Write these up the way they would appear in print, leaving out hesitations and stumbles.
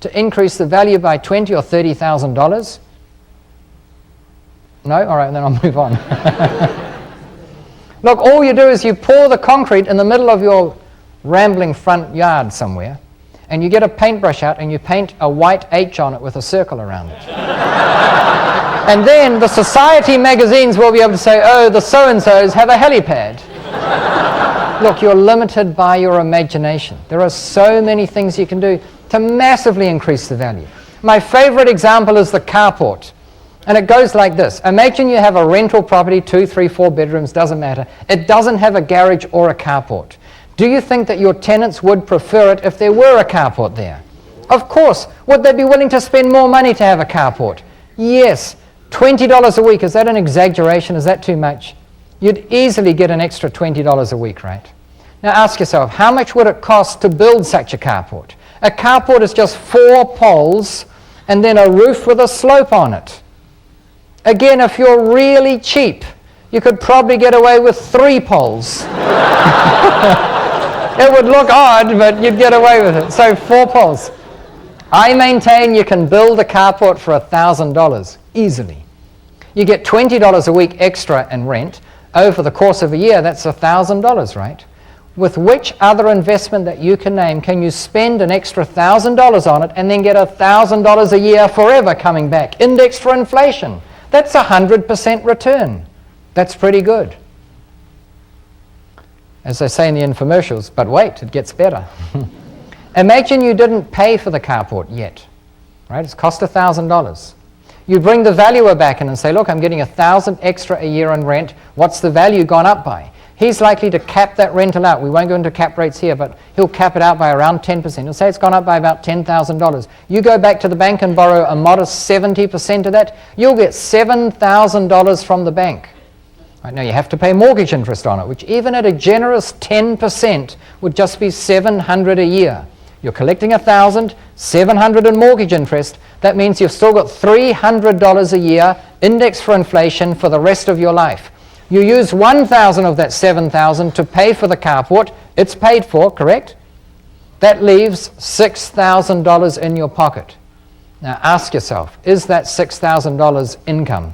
to increase the value by $20,000 or $30,000? No? All right, then I'll move on. Look, all you do is you pour the concrete in the middle of your rambling front yard somewhere, and you get a paintbrush out and you paint a white H on it with a circle around it. And then the society magazines will be able to say, oh, the so-and-sos have a helipad. Look, you're limited by your imagination. There are so many things you can do to massively increase the value. My favorite example is the carport. And it goes like this. Imagine you have a rental property, 2, 3, 4 bedrooms, doesn't matter. It doesn't have a garage or a carport. Do you think that your tenants would prefer it if there were a carport there? Of course. Would they be willing to spend more money to have a carport? Yes. $20 a week, is that an exaggeration? Is that too much? You'd easily get an extra $20 a week, right? Now ask yourself, how much would it cost to build such a carport? A carport is just 4 poles and then a roof with a slope on it. Again, if you're really cheap, you could probably get away with 3 poles. It would look odd, but you'd get away with it. So 4 poles. I maintain you can build a carport for $1,000 easily. You get $20 a week extra in rent. Over the course of a year, that's $1,000, right? With which other investment that you can name can you spend an extra $1,000 on it and then get $1,000 a year forever coming back, indexed for inflation? That's 100% return. That's pretty good. As they say in the infomercials, but wait, it gets better. Imagine you didn't pay for the carport yet, right? It's cost $1,000. You bring the valuer back in and say, look, I'm getting $1,000 extra a year in rent. What's the value gone up by? He's likely to cap that rental out. We won't go into cap rates here, but he'll cap it out by around 10%. He'll say it's gone up by about $10,000. You go back to the bank and borrow a modest 70% of that, you'll get $7,000 from the bank. Right, now you have to pay mortgage interest on it, which even at a generous 10% would just be $700 a year. You're collecting $1,000, $700 in mortgage interest. That means you've still got $300 a year indexed for inflation for the rest of your life. You use $1,000 of that $7,000 to pay for the carport. It's paid for, correct? That leaves $6,000 in your pocket. Now ask yourself, is that $6,000 income?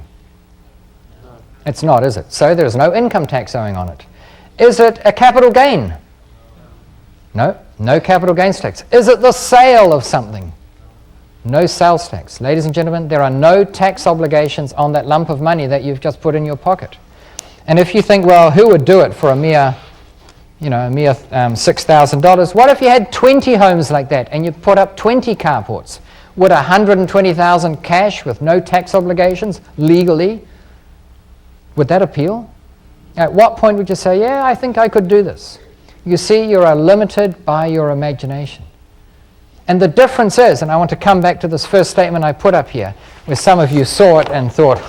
It's not, is it? So there's no income tax owing on it. Is it a capital gain? No, no capital gains tax. Is it the sale of something? No sales tax. Ladies and gentlemen, there are no tax obligations on that lump of money that you've just put in your pocket. And if you think, well, who would do it for a mere $6,000? What if you had 20 homes like that and you put up 20 carports? Would $120,000 cash with no tax obligations legally, would that appeal? At what point would you say, yeah, I think I could do this? You see, you are limited by your imagination. And the difference is, and I want to come back to this first statement I put up here, where some of you saw it and thought,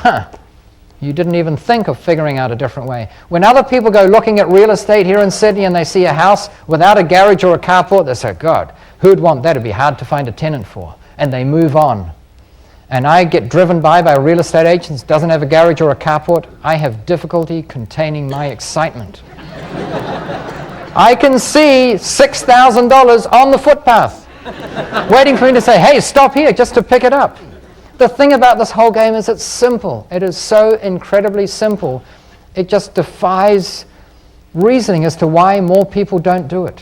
you didn't even think of figuring out a different way. When other people go looking at real estate here in Sydney and they see a house without a garage or a carport, they say, God, who'd want that? It'd be hard to find a tenant for. And they move on. And I get driven by real estate agents, doesn't have a garage or a carport. I have difficulty containing my excitement. I can see $6,000 on the footpath, waiting for me to say, hey, stop here, just to pick it up. The thing about this whole game is it's simple. It is so incredibly simple. It just defies reasoning as to why more people don't do it.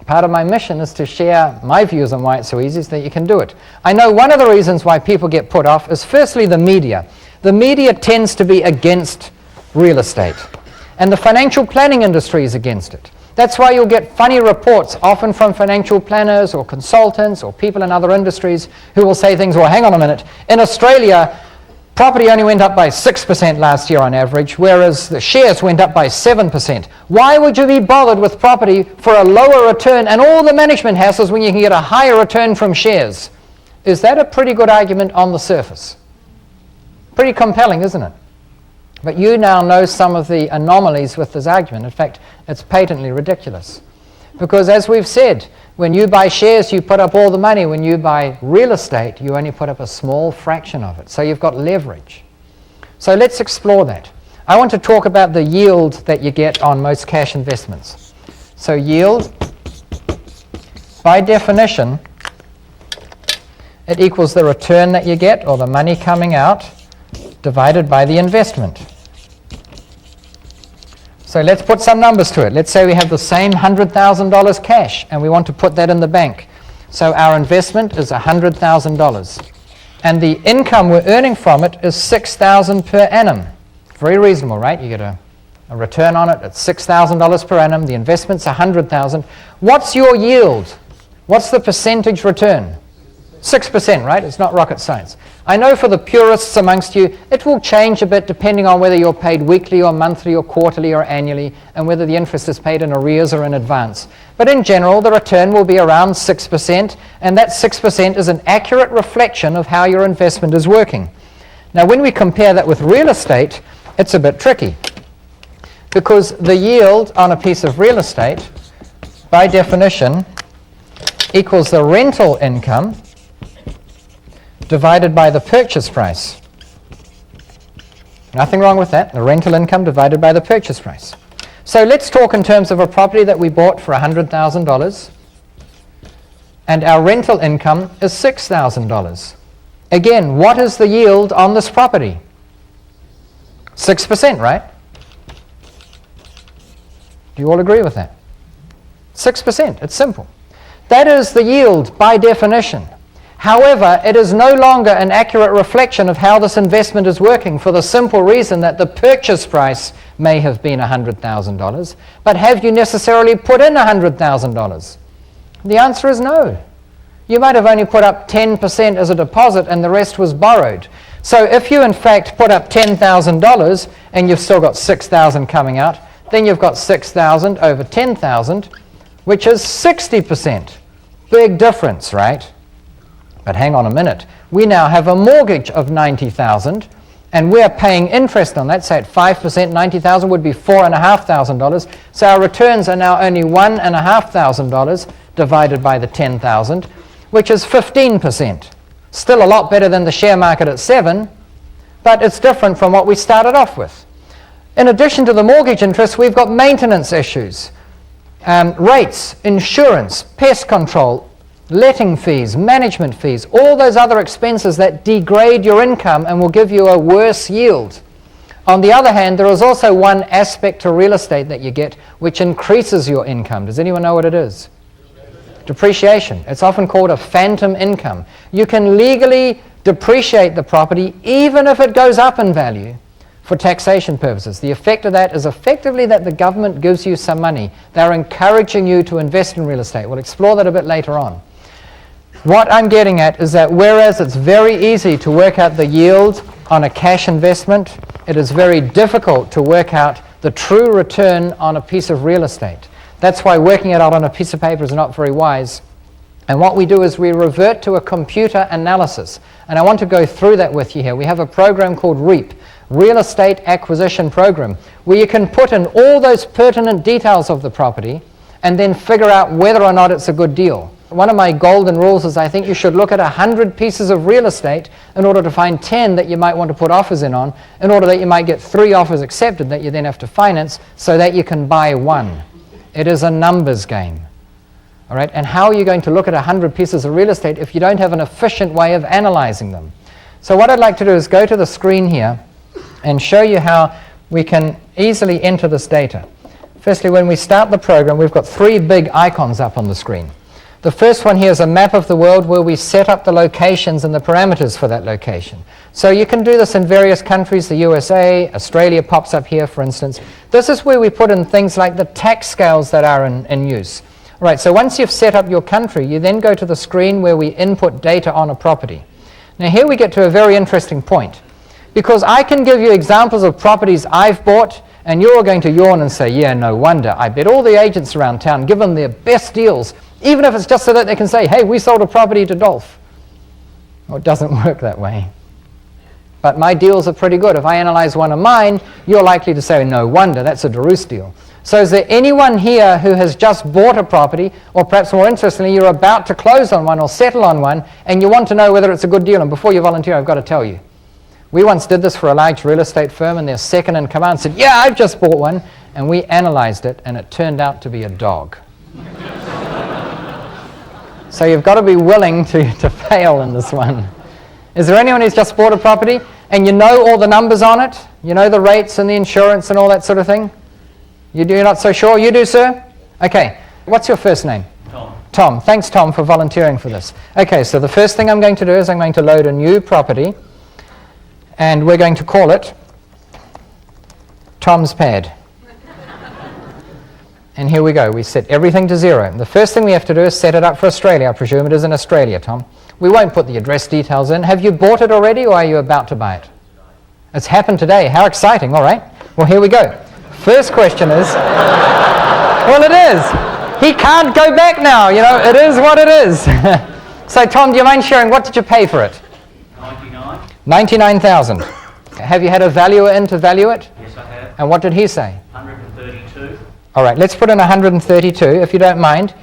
Part of my mission is to share my views on why it's so easy so that you can do it. I know one of the reasons why people get put off is firstly the media. The media tends to be against real estate, and the financial planning industry is against it. That's why you'll get funny reports, often from financial planners or consultants or people in other industries who will say things, well, hang on a minute, in Australia, property only went up by 6% last year on average, whereas the shares went up by 7%. Why would you be bothered with property for a lower return and all the management hassles when you can get a higher return from shares? Is that a pretty good argument on the surface? Pretty compelling, isn't it? But you now know some of the anomalies with this argument. In fact, it's patently ridiculous. Because as we've said, when you buy shares, you put up all the money. When you buy real estate, you only put up a small fraction of it. So you've got leverage. So let's explore that. I want to talk about the yield that you get on most cash investments. So yield, by definition, it equals the return that you get, or the money coming out, divided by the investment. So let's put some numbers to it. Let's say we have the same $100,000 cash and we want to put that in the bank. So our investment is $100,000. And the income we're earning from it is $6,000 per annum. Very reasonable, right? You get a return on it at $6,000 per annum. The investment's $100,000. What's your yield? What's the percentage return? 6%, right? It's not rocket science. I know for the purists amongst you, it will change a bit depending on whether you're paid weekly or monthly or quarterly or annually, and whether the interest is paid in arrears or in advance. But in general, the return will be around 6%, and that 6% is an accurate reflection of how your investment is working. Now, when we compare that with real estate, it's a bit tricky, because the yield on a piece of real estate, by definition, equals the rental income divided by the purchase price. Nothing wrong with that. The rental income divided by the purchase price. So let's talk in terms of a property that we bought for $100,000, and our rental income is $6,000. Again, what is the yield on this property? 6%, right? Do you all agree with that? 6%. It's simple. That is the yield by definition. However, it is no longer an accurate reflection of how this investment is working, for the simple reason that the purchase price may have been $100,000, but have you necessarily put in $100,000? The answer is no. You might have only put up 10% as a deposit and the rest was borrowed. So if you in fact put up $10,000 and you've still got $6,000 coming out, then you've got $6,000 over $10,000, which is 60%. Big difference, right? But hang on a minute. We now have a mortgage of $90,000 and we're paying interest on that. Say at 5%, $90,000 would be $4,500. So our returns are now only $1,500 divided by the $10,000, which is 15%. Still a lot better than the share market at 7%, but it's different from what we started off with. In addition to the mortgage interest, we've got maintenance issues, rates, insurance, pest control, letting fees, management fees, all those other expenses that degrade your income and will give you a worse yield. On the other hand, there is also one aspect to real estate that you get which increases your income. Does anyone know what it is? Depreciation. It's often called a phantom income. You can legally depreciate the property even if it goes up in value for taxation purposes. The effect of that is effectively that the government gives you some money. They're encouraging you to invest in real estate. We'll explore that a bit later on. What I'm getting at is that whereas it's very easy to work out the yield on a cash investment, it is very difficult to work out the true return on a piece of real estate. That's why working it out on a piece of paper is not very wise. And what we do is we revert to a computer analysis. And I want to go through that with you here. We have a program called REAP, Real Estate Acquisition Program, where you can put in all those pertinent details of the property and then figure out whether or not it's a good deal. One of my golden rules is I think you should look at 100 pieces of real estate in order to find 10 that you might want to put offers in order that you might get 3 offers accepted that you then have to finance so that you can buy one. It is a numbers game. All right? And how are you going to look at 100 pieces of real estate if you don't have an efficient way of analyzing them? So what I'd like to do is go to the screen here and show you how we can easily enter this data. Firstly, when we start the program, we've got 3 big icons up on the screen. The first one here is a map of the world where we set up the locations and the parameters for that location. So you can do this in various countries, the USA, Australia pops up here, for instance. This is where we put in things like the tax scales that are in use. All right, so once you've set up your country, you then go to the screen where we input data on a property. Now here we get to a very interesting point, because I can give you examples of properties I've bought, and you're going to yawn and say, yeah, no wonder. I bet all the agents around town give them their best deals, even if it's just so that they can say, hey, we sold a property to Dolf. Well, it doesn't work that way. But my deals are pretty good. If I analyze one of mine, you're likely to say, no wonder, that's a Daruss deal. So is there anyone here who has just bought a property, or perhaps more interestingly, you're about to close on one or settle on one, and you want to know whether it's a good deal? And before you volunteer, I've got to tell you. We once did this for a large real estate firm, and their second in command said, yeah, I've just bought one. And we analyzed it, and it turned out to be a dog. So you've got to be willing to fail in this one. Is there anyone who's just bought a property and you know all the numbers on it? You know the rates and the insurance and all that sort of thing? You're not so sure? You do, sir? Okay. What's your first name? Tom. Tom. Thanks, Tom, for volunteering for this. Okay, so the first thing I'm going to do is I'm going to load a new property, and we're going to call it Tom's Pad. And here we go. We set everything to 0. The first thing we have to do is set it up for Australia. I presume it is in Australia, Tom. We won't put the address details in. Have you bought it already, or are you about to buy it? It's happened today. How exciting. All right. Well, here we go. First question is... Well, it is. He can't go back now. You know, it is what it is. So, Tom, do you mind sharing, what did you pay for it? 99. 99,000. Have you had a valuer in to value it? Yes, I have. And what did he say? 132. All right, let's put in 132, if you don't mind.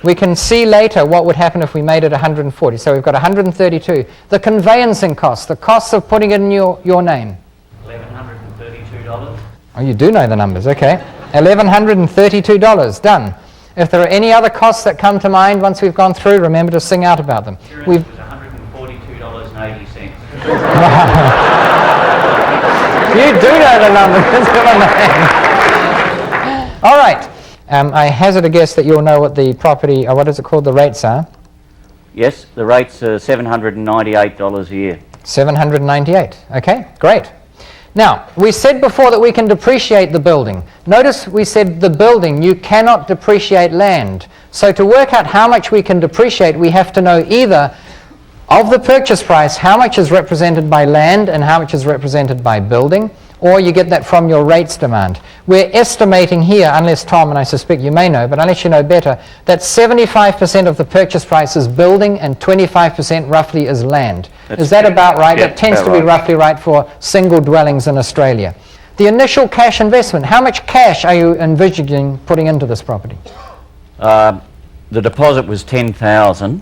We can see later what would happen if we made it 140. So we've got 132. The conveyancing costs, the costs of putting it in your name. $1,132. Oh, you do know the numbers, okay. $1,132, done. If there are any other costs that come to mind once we've gone through, remember to sing out about them. Insurance was $142.80. You do know the numbers. All right. I hazard a guess that you'll know what the property, or what is it called, the rates are. Yes, the rates are $798 a year. 798. Okay, great. Now, we said before that we can depreciate the building. Notice we said the building, you cannot depreciate land. So to work out how much we can depreciate, we have to know either of the purchase price, how much is represented by land and how much is represented by building, or you get that from your rates demand. We're estimating here, unless Tom, and I suspect you may know, but unless you know better, that 75% of the purchase price is building and 25% roughly is land. Is that about right? Yeah, that tends to be roughly right for single dwellings in Australia. The initial cash investment, how much cash are you envisaging putting into this property? The deposit was $10,000,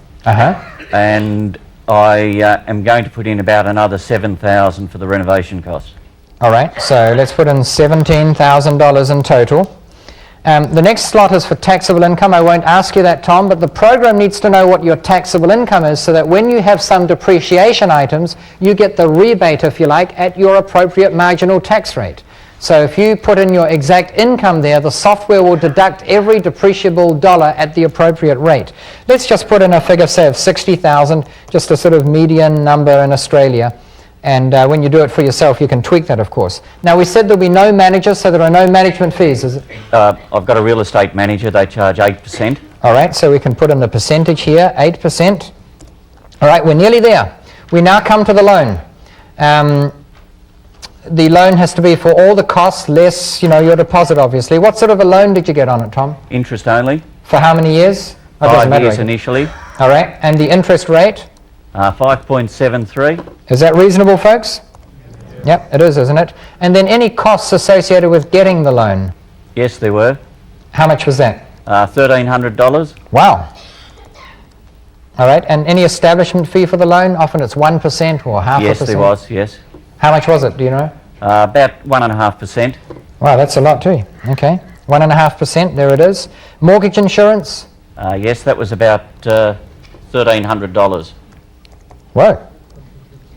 and I am going to put in about another $7,000 for the renovation costs. All right, so let's put in $17,000 in total. The next slot is for taxable income. I won't ask you that, Tom, but the program needs to know what your taxable income is so that when you have some depreciation items, you get the rebate, if you like, at your appropriate marginal tax rate. So if you put in your exact income there, the software will deduct every depreciable dollar at the appropriate rate. Let's just put in a figure, say, of 60,000, just a sort of median number in Australia. And when you do it for yourself, you can tweak that, of course. Now, we said there'll be no managers, so there are no management fees. Is it? I've got a real estate manager. They charge 8%. All right, so we can put in the percentage here, 8%. All right, we're nearly there. We now come to the loan. The loan has to be for all the costs, less, your deposit, obviously. What sort of a loan did you get on it, Tom? Interest only. For how many years? 5 years initially. All right, and the interest rate? 5.73. Is that reasonable, folks? Yep, it is, isn't it? And then any costs associated with getting the loan? Yes, there were. How much was that? $1,300. Wow. All right, and any establishment fee for the loan? Often it's 1% or half a percent. Yes, there was, yes. How much was it, do you know? About 1.5%. Wow, that's a lot too. Okay, 1.5%, there it is. Mortgage insurance? Yes, that was about $1,300. Whoa.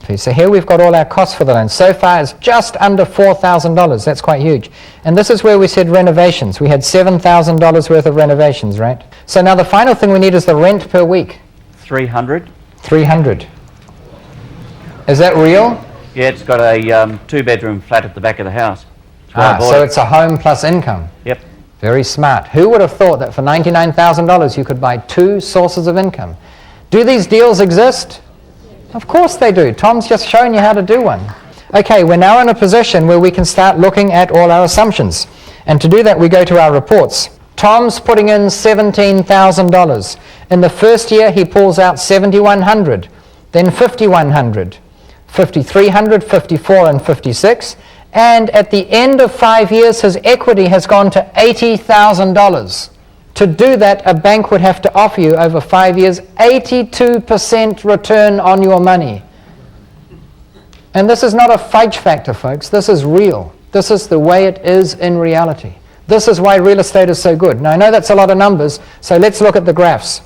Okay, so here we've got all our costs for the loan. So far it's just under $4,000. That's quite huge. And this is where we said renovations. We had $7,000 worth of renovations, right? So now the final thing we need is the rent per week. $300. $300. Is that real? Yeah, it's got a 2-bedroom flat at the back of the house. So it's a home plus income. Yep. Very smart. Who would have thought that for $99,000 you could buy 2 sources of income? Do these deals exist? Of course they do. Tom's just shown you how to do one. Okay, we're now in a position where we can start looking at all our assumptions. And to do that, we go to our reports. Tom's putting in $17,000. In the first year, he pulls out $7,100, then $5,100, $5,300, $54, and $56. And at the end of 5 years, his equity has gone to $80,000. To do that, a bank would have to offer you over 5 years 82% return on your money. And this is not a fudge factor, folks. This is real. This is the way it is in reality. This is why real estate is so good. Now, I know that's a lot of numbers, so let's look at the graphs.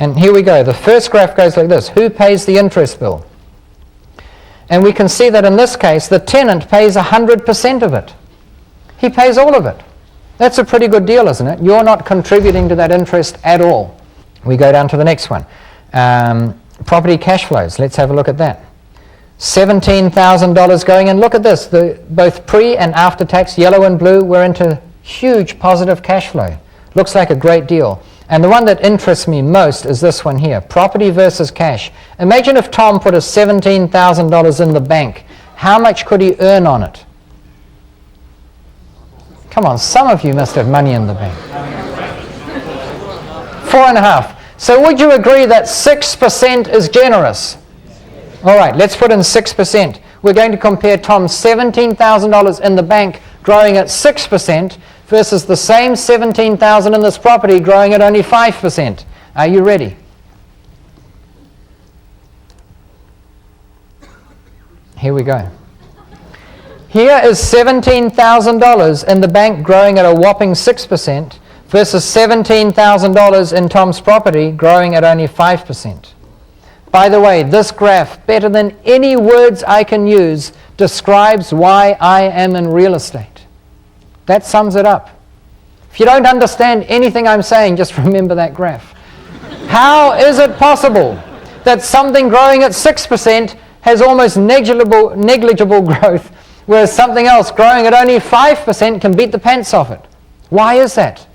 And here we go. The first graph goes like this. Who pays the interest bill? And we can see that in this case, the tenant pays 100% of it. He pays all of it. That's a pretty good deal, isn't it? You're not contributing to that interest at all. We go down to the next one. Property cash flows. Let's have a look at that. $17,000 going in. Look at this. Both pre and after tax, yellow and blue, we're into huge positive cash flow. Looks like a great deal. And the one that interests me most is this one here, property versus cash. Imagine if Tom put a $17,000 in the bank. How much could he earn on it? Come on, some of you must have money in the bank. 4.5. So would you agree that 6% is generous? All right, let's put in 6%. We're going to compare Tom's $17,000 in the bank growing at 6% versus the same $17,000 in this property growing at only 5%. Are you ready? Here we go. Here is $17,000 in the bank growing at a whopping 6% versus $17,000 in Tom's property growing at only 5%. By the way, this graph, better than any words I can use, describes why I am in real estate. That sums it up. If you don't understand anything I'm saying, just remember that graph. How is it possible that something growing at 6% has almost negligible growth, whereas something else growing at only 5% can beat the pants off it? Why is that?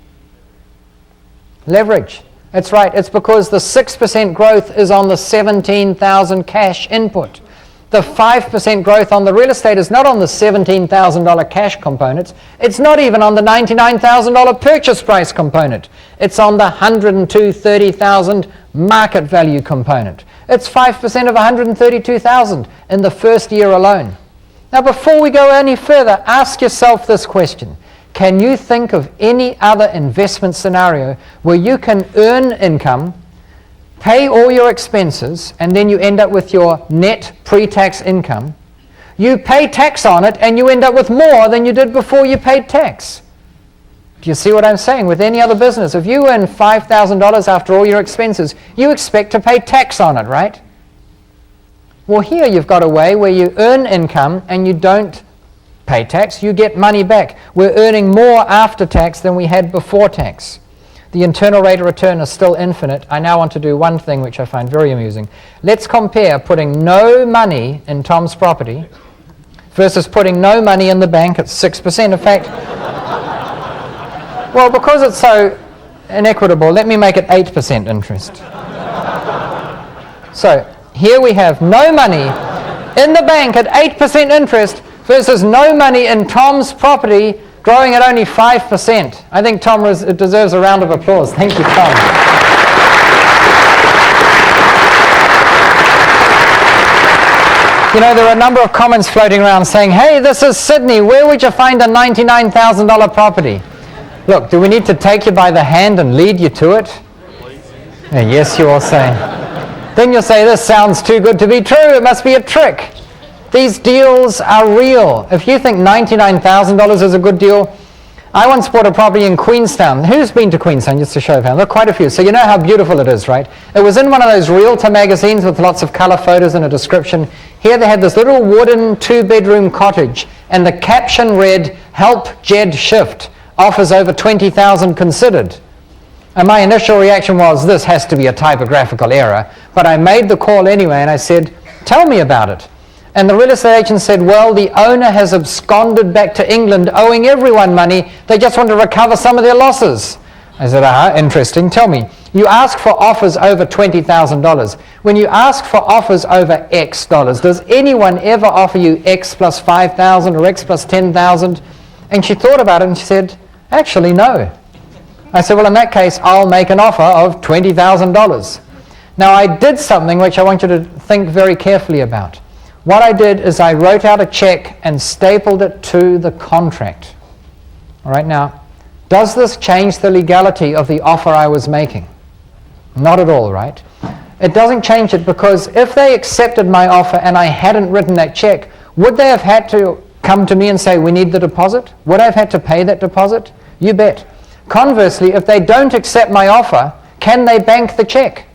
Leverage. That's right. It's because the 6% growth is on the 17,000 cash input. The 5% growth on the real estate is not on the $17,000 cash components. It's not even on the $99,000 purchase price component. It's on the $130,000 market value component. It's 5% of $132,000 in the first year alone. Now, before we go any further, ask yourself this question. Can you think of any other investment scenario where you can earn income, pay all your expenses, and then you end up with your net pre-tax income? You pay tax on it, and you end up with more than you did before you paid tax. Do you see what I'm saying? With any other business, if you earn $5,000 after all your expenses, you expect to pay tax on it, right? Well, here you've got a way where you earn income and you don't pay tax, you get money back. We're earning more after tax than we had before tax. The internal rate of return is still infinite. I now want to do one thing which I find very amusing. Let's compare putting no money in Tom's property versus putting no money in the bank at 6%. In fact, well, because it's so inequitable, let me make it 8% interest. So here we have no money in the bank at 8% interest versus no money in Tom's property growing at only 5%. I think Tom deserves a round of applause. Thank you, Tom. You know, there are a number of comments floating around saying, hey, this is Sydney. Where would you find a $99,000 property? Look, do we need to take you by the hand and lead you to it? Yes, you all say. Then you'll say, this sounds too good to be true. It must be a trick. These deals are real. If you think $99,000 is a good deal, I once bought a property in Queenstown. Who's been to Queenstown? Just to show of hands. Look, quite a few. So you know how beautiful it is, right? It was in one of those realtor magazines with lots of color photos and a description. Here they had this little wooden 2-bedroom cottage, and the caption read, "Help Jed Shift. Offers over $20,000 considered." And my initial reaction was, this has to be a typographical error. But I made the call anyway, and I said, tell me about it. And the real estate agent said, well, the owner has absconded back to England, owing everyone money. They just want to recover some of their losses. I said, interesting. Tell me, you ask for offers over $20,000. When you ask for offers over X dollars, does anyone ever offer you X plus 5,000 or X plus 10,000? And she thought about it and she said, actually, no. I said, well, in that case, I'll make an offer of $20,000. Now, I did something which I want you to think very carefully about. What I did is I wrote out a check and stapled it to the contract. All right, now, does this change the legality of the offer I was making? Not at all, right? It doesn't change it because if they accepted my offer and I hadn't written that check, would they have had to come to me and say, we need the deposit? Would I have had to pay that deposit? You bet. Conversely, if they don't accept my offer, can they bank the check?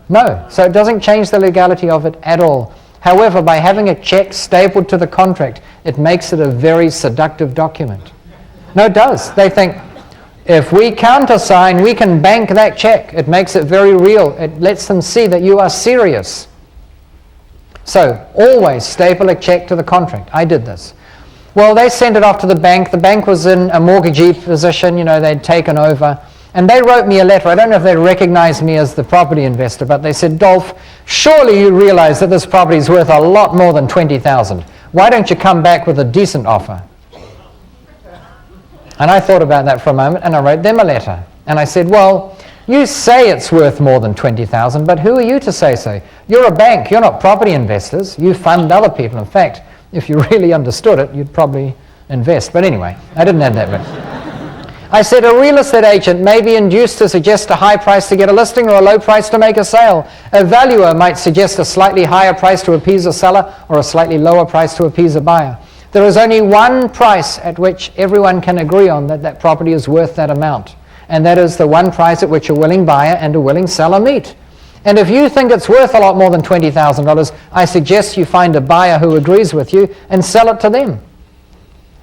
No. So it doesn't change the legality of it at all. However, by having a check stapled to the contract, it makes it a very seductive document. No, it does. They think, if we countersign, we can bank that check. It makes it very real. It lets them see that you are serious. So, always staple a check to the contract. I did this. Well, they sent it off to the bank. The bank was in a mortgagee position. They'd taken over. And they wrote me a letter. I don't know if they recognized me as the property investor, but they said, Dolf, surely you realize that this property is worth a lot more than $20,000. Why don't you come back with a decent offer? And I thought about that for a moment, and I wrote them a letter. And I said, well, you say it's worth more than $20,000, but who are you to say so? You're a bank. You're not property investors. You fund other people. In fact, if you really understood it, you'd probably invest. But anyway, I didn't add that bit. I said a real estate agent may be induced to suggest a high price to get a listing or a low price to make a sale. A valuer might suggest a slightly higher price to appease a seller or a slightly lower price to appease a buyer. There is only one price at which everyone can agree on that property is worth that amount. And that is the one price at which a willing buyer and a willing seller meet. And if you think it's worth a lot more than $20,000, I suggest you find a buyer who agrees with you and sell it to them.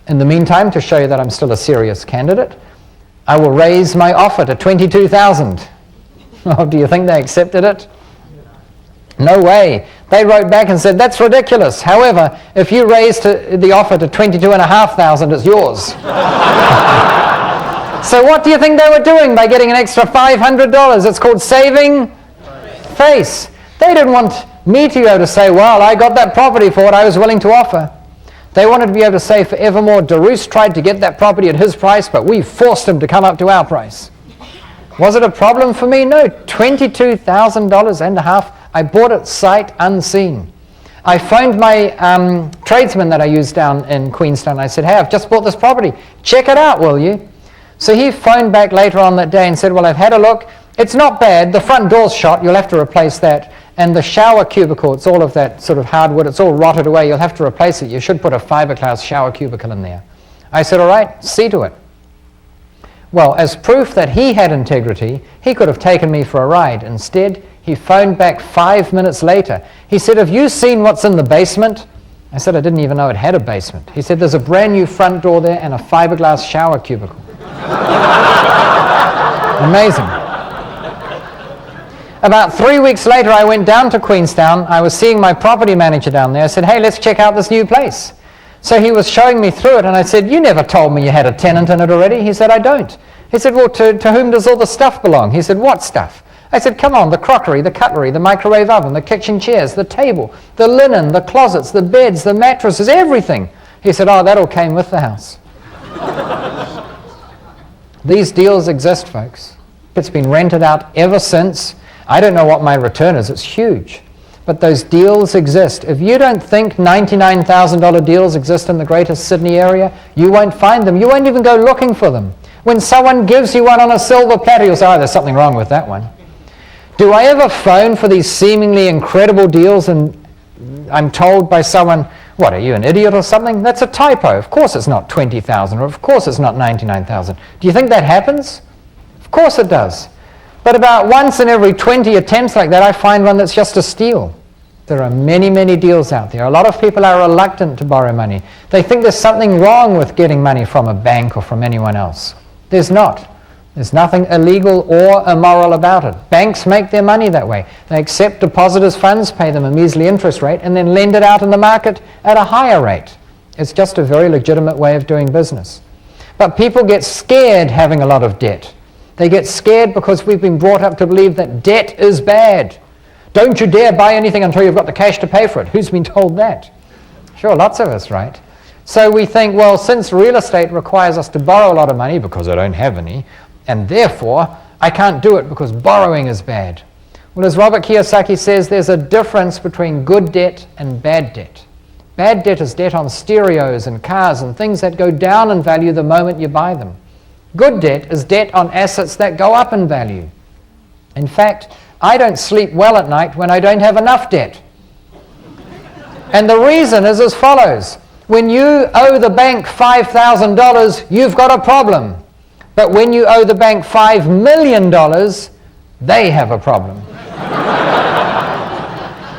In the meantime, to show you that I'm still a serious candidate, I will raise my offer to $22,000. Oh, do you think they accepted it? No way. They wrote back and said, that's ridiculous. However, if you raise the offer to $22,500, it's yours. So what do you think they were doing by getting an extra $500? It's called saving face. They didn't want me to be able to say, well, I got that property for what I was willing to offer. They wanted to be able to say forevermore, DeRoos tried to get that property at his price, but we forced him to come up to our price. Was it a problem for me? No. $22,000 and a half. I bought it sight unseen. I phoned my tradesman that I use down in Queenstown. I said, hey, I've just bought this property. Check it out, will you? So he phoned back later on that day and said, well, I've had a look. It's not bad. The front door's shot. You'll have to replace that. And the shower cubicle, it's all of that sort of hardwood. It's all rotted away. You'll have to replace it. You should put a fiberglass shower cubicle in there. I said, all right, see to it. Well, as proof that he had integrity, he could have taken me for a ride. Instead, he phoned back 5 minutes later. He said, have you seen what's in the basement? I said, I didn't even know it had a basement. He said, there's a brand new front door there and a fiberglass shower cubicle. Amazing. About 3 weeks later, I went down to Queenstown. I was seeing my property manager down there. I said, hey, let's check out this new place. So he was showing me through it, and I said, you never told me you had a tenant in it already. He said, I don't. He said, well, to whom does all the stuff belong? He said, what stuff? I said, come on, the crockery, the cutlery, the microwave oven, the kitchen chairs, the table, the linen, the closets, the beds, the mattresses, everything. He said, oh, that all came with the house. These deals exist, folks. It's been rented out ever since. I don't know what my return is. It's huge. But those deals exist. If you don't think $99,000 deals exist in the Greater Sydney area, you won't find them. You won't even go looking for them. When someone gives you one on a silver platter, you'll say, oh, there's something wrong with that one. Do I ever phone for these seemingly incredible deals and I'm told by someone, what, are you an idiot or something? That's a typo. Of course it's not 20,000 or of course it's not 99,000. Do you think that happens? Of course it does. But about once in every 20 attempts like that, I find one that's just a steal. There are many, many deals out there. A lot of people are reluctant to borrow money. They think there's something wrong with getting money from a bank or from anyone else. There's not. There's nothing illegal or immoral about it. Banks make their money that way. They accept depositors' funds, pay them a measly interest rate, and then lend it out in the market at a higher rate. It's just a very legitimate way of doing business. But people get scared having a lot of debt. They get scared because we've been brought up to believe that debt is bad. Don't you dare buy anything until you've got the cash to pay for it. Who's been told that? Sure, lots of us, right? So we think, well, since real estate requires us to borrow a lot of money because I don't have any, and therefore I can't do it because borrowing is bad. Well, as Robert Kiyosaki says, there's a difference between good debt and bad debt. Bad debt is debt on stereos and cars and things that go down in value the moment you buy them. Good debt is debt on assets that go up in value. In fact, I don't sleep well at night when I don't have enough debt. And the reason is as follows. When you owe the bank $5,000, you've got a problem. But when you owe the bank $5 million, they have a problem.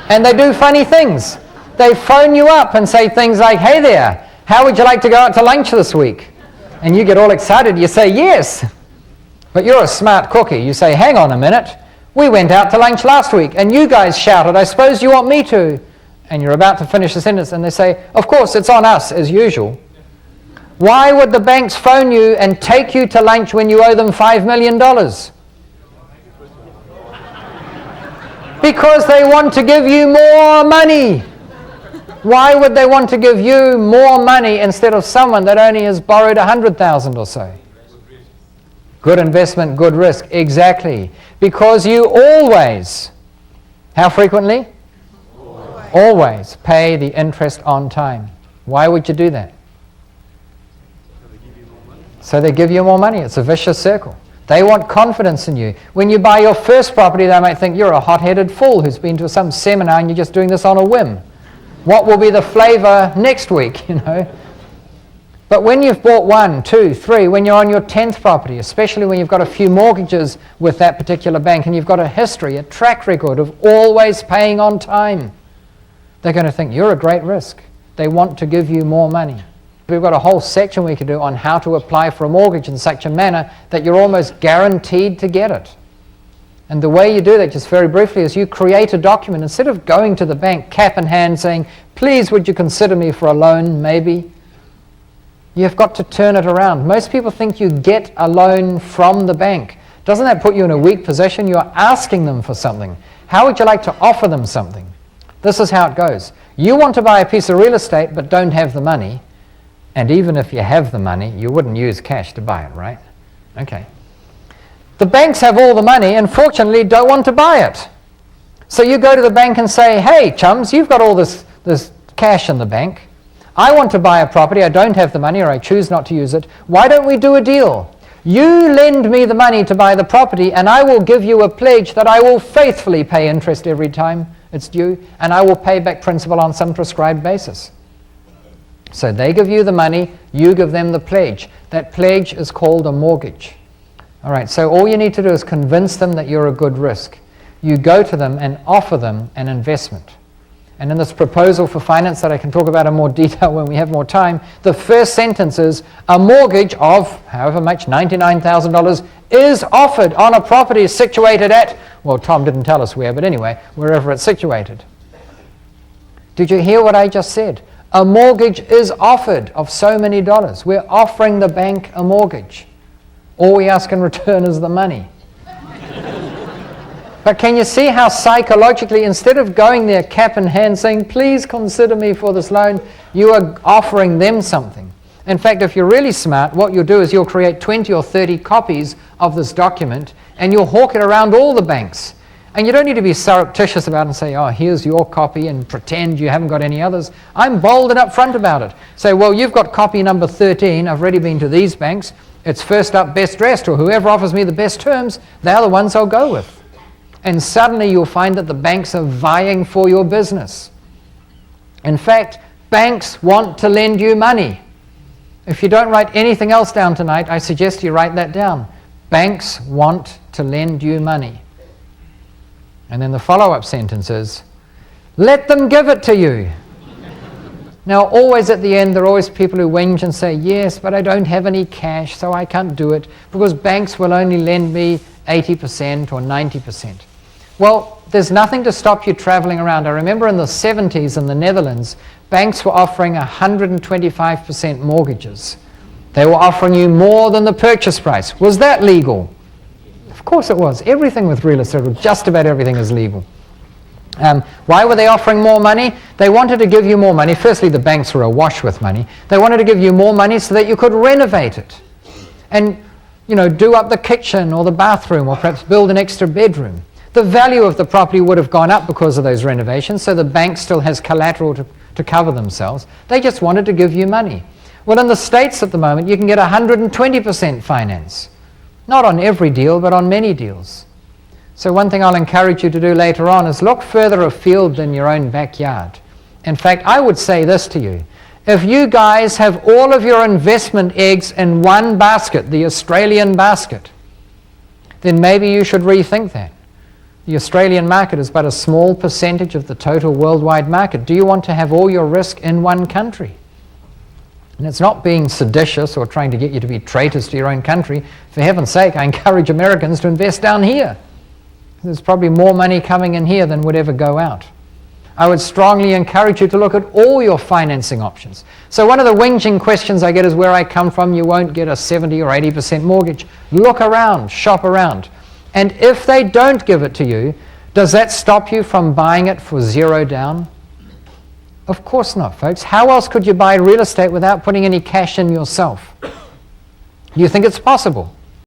And they do funny things. They phone you up and say things like, hey there, how would you like to go out to lunch this week? And you get all excited. You say, yes. But you're a smart cookie. You say, hang on a minute. We went out to lunch last week, and you guys shouted, I suppose you want me to. And you're about to finish the sentence, and they say, of course, it's on us, as usual. Why would the banks phone you and take you to lunch when you owe them $5 million? Because they want to give you more money. Why would they want to give you more money instead of someone that only has borrowed $100,000 or so? Good investment, good risk. Exactly. Because you always, how frequently? Always pay the interest on time. Why would you do that? So they give you more money. It's a vicious circle. They want confidence in you. When you buy your first property, they might think you're a hot-headed fool who's been to some seminar and you're just doing this on a whim. What will be the flavor next week, you know? But when you've bought 1, 2, 3, when you're on your 10th property, especially when you've got a few mortgages with that particular bank and you've got a history, a track record of always paying on time, they're going to think you're a great risk. They want to give you more money. We've got a whole section we could do on how to apply for a mortgage in such a manner that you're almost guaranteed to get it. And the way you do that, just very briefly, is you create a document. Instead of going to the bank cap in hand saying, please would you consider me for a loan, maybe, you've got to turn it around. Most people think you get a loan from the bank. Doesn't that put you in a weak position? You're asking them for something. How would you like to offer them something? This is how it goes. You want to buy a piece of real estate but don't have the money. And even if you have the money, you wouldn't use cash to buy it, right? Okay. The banks have all the money and fortunately don't want to buy it. So you go to the bank and say, hey, chums, you've got all this cash in the bank. I want to buy a property. I don't have the money or I choose not to use it. Why don't we do a deal? You lend me the money to buy the property and I will give you a pledge that I will faithfully pay interest every time it's due and I will pay back principal on some prescribed basis. So they give you the money, you give them the pledge. That pledge is called a mortgage. All right, so all you need to do is convince them that you're a good risk. You go to them and offer them an investment. And in this proposal for finance that I can talk about in more detail when we have more time, the first sentence is, a mortgage of however much, $99,000, is offered on a property situated at, well, Tom didn't tell us where, but anyway, wherever it's situated. Did you hear what I just said? A mortgage is offered of so many dollars. We're offering the bank a mortgage. All we ask in return is the money. But can you see how psychologically, instead of going there cap in hand saying, please consider me for this loan, you are offering them something. In fact, if you're really smart, what you'll do is you'll create 20 or 30 copies of this document and you'll hawk it around all the banks. And you don't need to be surreptitious about it and say, oh, here's your copy and pretend you haven't got any others. I'm bold and upfront about it. Say, well, you've got copy number 13. I've already been to these banks. It's first up, best dressed, or whoever offers me the best terms, they're the ones I'll go with. And suddenly you'll find that the banks are vying for your business. In fact, banks want to lend you money. If you don't write anything else down tonight, I suggest you write that down. Banks want to lend you money. And then the follow-up sentence is, let them give it to you. Now, always at the end, there are always people who whinge and say, yes, but I don't have any cash, so I can't do it, because banks will only lend me 80% or 90%. Well, there's nothing to stop you traveling around. I remember in the 70s in the Netherlands, banks were offering 125% mortgages. They were offering you more than the purchase price. Was that legal? Of course it was. Everything with real estate, just about everything is legal. Why were they offering more money? They wanted to give you more money. Firstly, the banks were awash with money. They wanted to give you more money so that you could renovate it and, do up the kitchen or the bathroom or perhaps build an extra bedroom. The value of the property would have gone up because of those renovations, so the bank still has collateral to cover themselves. They just wanted to give you money. Well, in the States at the moment, you can get 120% finance. Not on every deal, but on many deals. So one thing I'll encourage you to do later on is look further afield than your own backyard. In fact, I would say this to you. If you guys have all of your investment eggs in one basket, the Australian basket, then maybe you should rethink that. The Australian market is but a small percentage of the total worldwide market. Do you want to have all your risk in one country? And it's not being seditious or trying to get you to be traitors to your own country. For heaven's sake, I encourage Americans to invest down here. There's probably more money coming in here than would ever go out. I would strongly encourage you to look at all your financing options. So one of the whinging questions I get is, where I come from, you won't get a 70 or 80% mortgage. Look around, shop around. And if they don't give it to you, does that stop you from buying it for zero down? Of course not, folks. How else could you buy real estate without putting any cash in yourself? Do you think it's possible?